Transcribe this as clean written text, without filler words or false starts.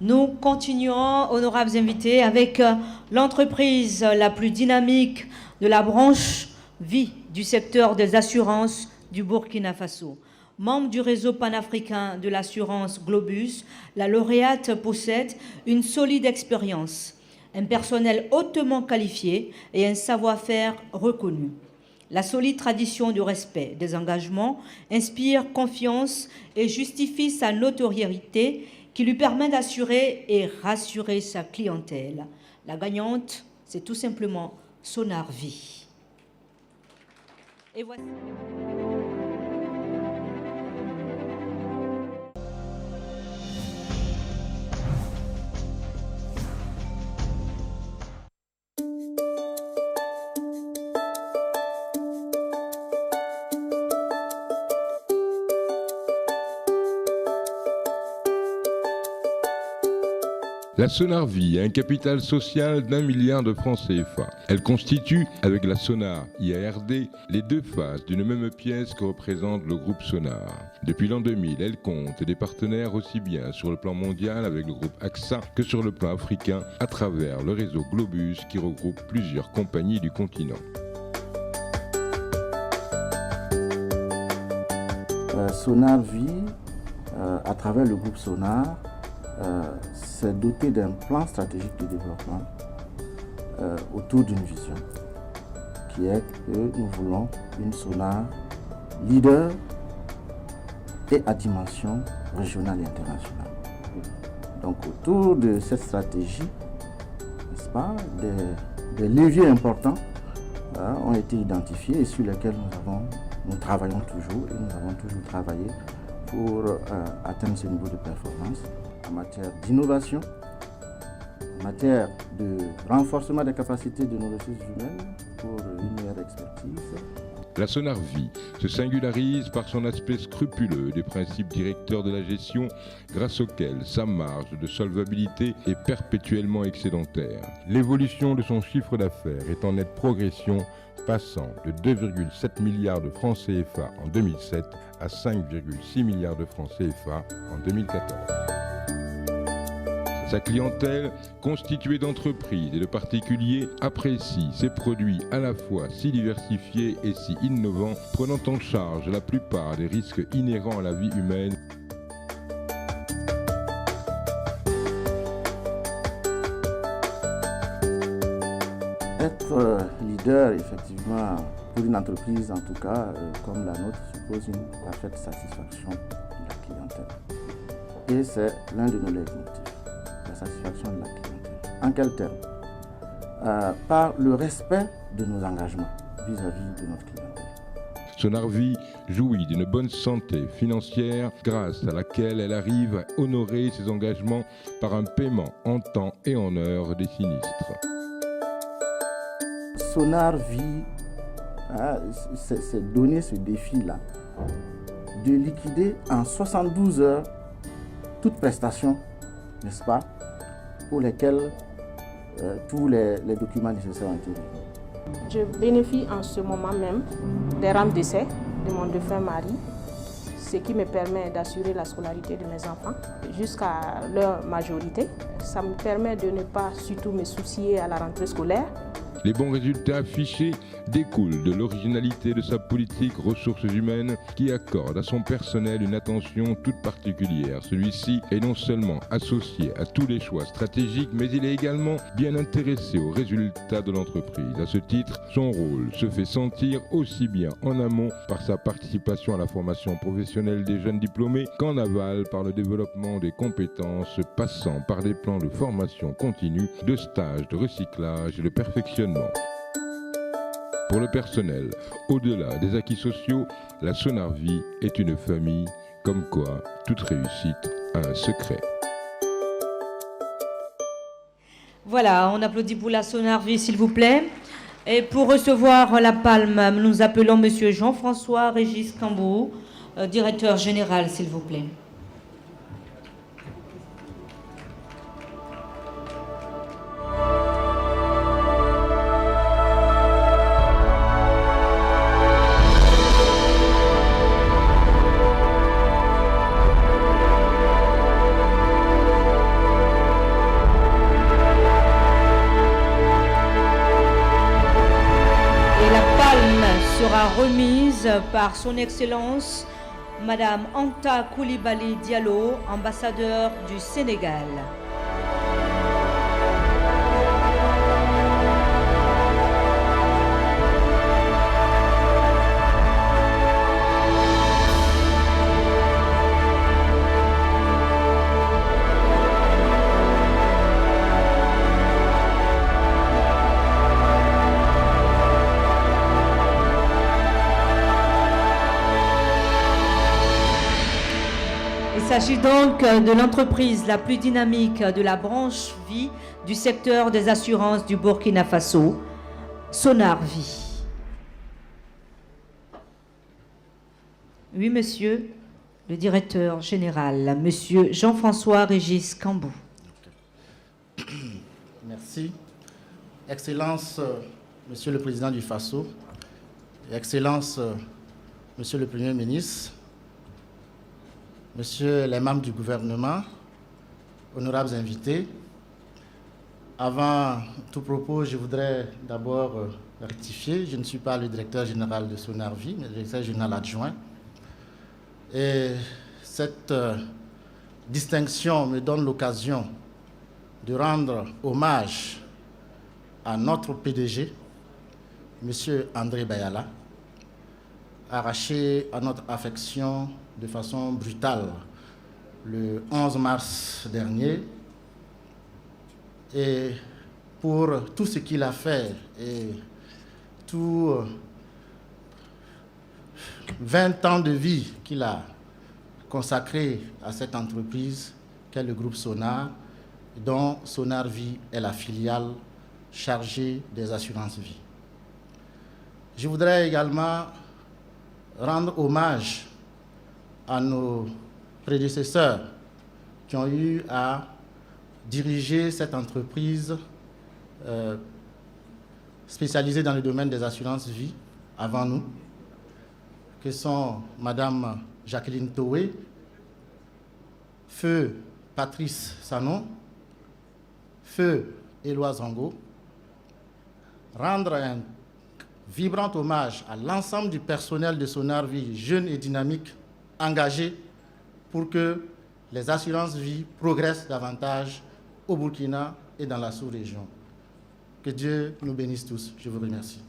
Nous continuons, honorables invités, avec l'entreprise la plus dynamique de la branche vie du secteur des assurances du Burkina Faso. Membre du réseau panafricain de l'assurance Globus, la lauréate possède une solide expérience, un personnel hautement qualifié et un savoir-faire reconnu. La solide tradition du respect des engagements inspire confiance et justifie sa notoriété qui lui permet d'assurer et rassurer sa clientèle. La gagnante, c'est tout simplement Sonar Vie. Et voici. La Sonar Vie a un capital social d'1 milliard de francs CFA. Elle constitue, avec la Sonar IARD, les deux faces d'une même pièce que représente le groupe Sonar. Depuis l'an 2000, elle compte des partenaires aussi bien sur le plan mondial avec le groupe AXA que sur le plan africain à travers le réseau Globus qui regroupe plusieurs compagnies du continent. Sonar Vie, à travers le groupe Sonar, s'est doté d'un plan stratégique de développement autour d'une vision qui est que nous voulons une Sonar leader et à dimension régionale et internationale. Donc autour de cette stratégie, n'est-ce pas, des leviers importants ont été identifiés et sur lesquels nous travaillons toujours et nous avons toujours travaillé pour atteindre ce niveau de performance en matière d'innovation, en matière de renforcement des capacités de nos ressources humaines pour une meilleure expertise. La Sonar Vie se singularise par son aspect scrupuleux des principes directeurs de la gestion grâce auxquels sa marge de solvabilité est perpétuellement excédentaire. L'évolution de son chiffre d'affaires est en nette progression, passant de 2,7 milliards de francs CFA en 2007 à 5,6 milliards de francs CFA en 2014. Sa clientèle, constituée d'entreprises et de particuliers, apprécie ses produits à la fois si diversifiés et si innovants, prenant en charge la plupart des risques inhérents à la vie humaine. Être leader, effectivement, pour une entreprise en tout cas, comme la nôtre, suppose une parfaite satisfaction de la clientèle. Et c'est l'un de nos leitmotifs. La satisfaction de la clientèle. En quels termes? Par le respect de nos engagements vis-à-vis de notre clientèle. Sonar Vie jouit d'une bonne santé financière grâce à laquelle elle arrive à honorer ses engagements par un paiement en temps et en heure des sinistres. Sonar Vie s'est donné ce défi-là de liquider en 72 heures toute prestation, n'est-ce pas, pour lesquels tous les documents nécessaires ont été réunis. Je bénéficie en ce moment même des rames d'essai de mon défunt mari, ce qui me permet d'assurer la scolarité de mes enfants jusqu'à leur majorité. Ça me permet de ne pas surtout me soucier à la rentrée scolaire. Les bons résultats affichés découlent de l'originalité de sa politique ressources humaines qui accorde à son personnel une attention toute particulière. Celui-ci est non seulement associé à tous les choix stratégiques, mais il est également bien intéressé aux résultats de l'entreprise. À ce titre, son rôle se fait sentir aussi bien en amont par sa participation à la formation professionnelle des jeunes diplômés qu'en aval par le développement des compétences, passant par des plans de formation continue, de stages, de recyclage et de perfectionnement. Pour le personnel, au-delà des acquis sociaux, la Sonar Vie est une famille, comme quoi toute réussite a un secret. Voilà, on applaudit pour la Sonar Vie, s'il vous plaît. Et pour recevoir la palme, nous appelons M. Jean-François Régis Cambou, directeur général, s'il vous plaît. sera remise par son Excellence Madame Anta Coulibaly Diallo, ambassadeur du Sénégal. Il s'agit donc de l'entreprise la plus dynamique de la branche vie du secteur des assurances du Burkina Faso, Sonar Vie. Oui, monsieur le directeur général, monsieur Jean-François Régis Cambou. Merci. Excellence, monsieur le président du Faso, Excellence, monsieur le Premier ministre, Messieurs les membres du gouvernement, honorables invités, avant tout propos, je voudrais d'abord rectifier. Je ne suis pas le directeur général de Sonar Vie, mais le directeur général adjoint. Et cette distinction me donne l'occasion de rendre hommage à notre PDG, Monsieur André Bayala, arraché à notre affection de façon brutale le 11 mars dernier, et pour tout ce qu'il a fait et tout 20 ans de vie qu'il a consacré à cette entreprise qu'est le groupe Sonar, dont Sonar Vie est la filiale chargée des assurances vie. Je voudrais également rendre hommage à nos prédécesseurs qui ont eu à diriger cette entreprise spécialisée dans le domaine des assurances vie avant nous, que sont Madame Jacqueline Toé, Feu Patrice Sanon, Feu Éloi Zango. Rendre un vibrant hommage à l'ensemble du personnel de Sonar Vie, jeune et dynamique, engagé pour que les assurances vie progressent davantage au Burkina et dans la sous-région. Que Dieu nous bénisse tous. Je vous remercie.